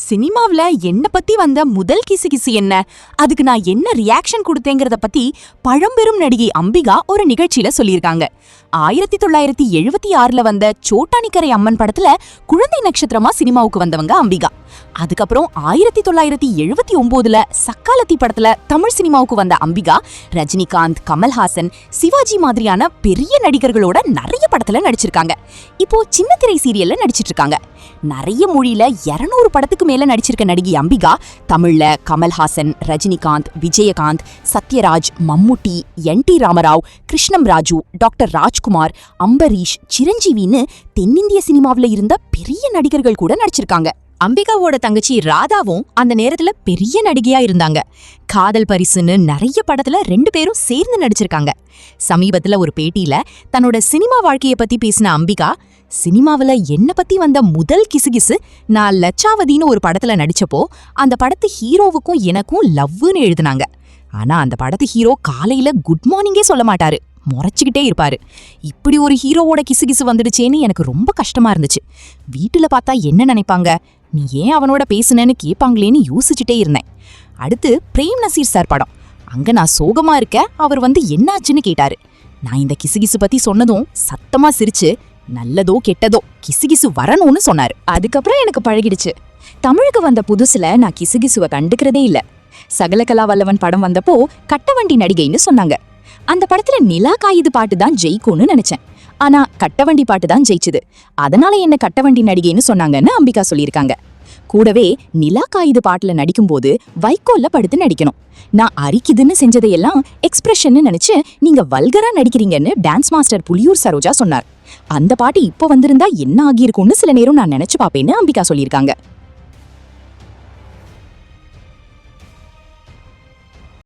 சினிமாவுல என்ன பத்தி வந்த முதல் கிசுகிசு என்ன, அதுக்கு நான் என்ன ரியாக்ஷன் கொடுத்தேங்கிறத பத்தி பழம்பெரும் நடிகை அம்பிகா ஒரு நிகழ்ச்சியில சொல்லியிருக்காங்க. 1976ல வந்த சோட்டானிக்கரை அம்மன் படத்துல குழந்தை நட்சத்திரமா சினிமாவுக்கு வந்தவங்க அம்பிகா. அதுக்கப்புறம் 1979ல சக்காலத்தி படத்துல தமிழ் சினிமாவுக்கு வந்த அம்பிகா ரஜினிகாந்த், கமல்ஹாசன், சிவாஜி மாதிரியான பெரிய நடிகர்களோட நிறைய படத்துல நடிச்சிருக்காங்க. இப்போ சின்ன திரை சீரியல்ல நடிச்சிட்டு இருக்காங்க. நிறைய மொழியில 200 படத்துக்கு மேல நடிச்சிருக்க நடிகை அம்பிகா தமிழ்ல கமல்ஹாசன், ரஜினிகாந்த், விஜயகாந்த், சத்யராஜ், மம்முட்டி, என்.டி. ராமராவ், கிருஷ்ணம் ராஜு, டாக்டர் ராஜ்குமார், அம்பரீஷ், சிரஞ்சீவின்னு தென்னிந்திய சினிமாவில இருந்த பெரிய நடிகர்கள் கூட நடிச்சிருக்காங்க. அம்பிகாவோட தங்கச்சி ராதாவும் அந்த நேரத்துல பெரிய நடிகையா இருந்தாங்க. காதல் பரிசுன்னு நிறைய படத்துல 2 பேரும் சேர்ந்து நடிச்சிருக்காங்க. சமீபத்துல ஒரு பேட்டியில தன்னோட சினிமா வாழ்க்கைய பத்தி பேசின அம்பிகா, சினிமாவில என்ன பத்தி வந்த முதல் கிசுகிசு நான் லட்சாவதின்னு ஒரு படத்துல நடிச்சப்போ அந்த படத்து ஹீரோவுக்கும் எனக்கும் லவ்வுன்னு எழுதினாங்க. ஆனா அந்த படத்து ஹீரோ காலையில குட் மார்னிங்கே சொல்ல மாட்டாரு, முறைச்சுக்கிட்டே இருப்பாரு. இப்படி ஒரு ஹீரோவோட கிசுகிசு வந்துடுச்சேன்னு எனக்கு ரொம்ப கஷ்டமா இருந்துச்சு. வீட்டுல பார்த்தா என்ன நினைப்பாங்க, நீ ஏன் அவனோட பேசுனேன்னு கேட்பாங்களேன்னு யோசிச்சுட்டே இருந்தேன். அடுத்து பிரேம் நசீர் சார் படம். அங்க நான் சோகமா இருக்க, அவர் வந்து என்னாச்சுன்னு கேட்டாரு. நான் இந்த கிசுகிசு பத்தி சொன்னதும் சத்தமா சிரிச்சு, நல்லதோ கெட்டதோ கிசுகிசு வரணும்னு சொன்னாரு. அதுக்கப்புறம் எனக்கு பழகிடுச்சு. தமிழுக்கு வந்த புதுசுல நான் கிசுகிசுவை கண்டுக்கிறதே இல்ல. சகலகலா வல்லவன் படம் வந்தப்போ கட்டவண்டி நடிகைன்னு சொன்னாங்க. அந்த படத்துல நிலா காயுது பாட்டு தான் ஜெயிக்கும்னு நினைச்சேன். ஆனா கட்டவண்டி பாட்டு தான் ஜெயிச்சுது. அதனால என்ன கட்டவண்டி நடிகைன்னு சொன்னாங்கன்னு அம்பிகா சொல்லியிருக்காங்க. கூடவே நிலா காயுது பாட்டுல நடிக்கும்போது வைக்கோல்ல படுத்து நடிக்கணும். நான் அரிக்குதுன்னு செஞ்சதையெல்லாம் எக்ஸ்பிரஷன்னு நினைச்சு நீங்க வல்கரா நடிக்கிறீங்கன்னு டான்ஸ் மாஸ்டர் புலியூர் சரோஜா சொன்னார். அந்த பாட்டு இப்போ வந்திருந்தா என்ன ஆகியிருக்கும்னு சில நேரம் நான் நினைச்சு பாப்பேன்னு அம்பிகா சொல்லியிருக்காங்க.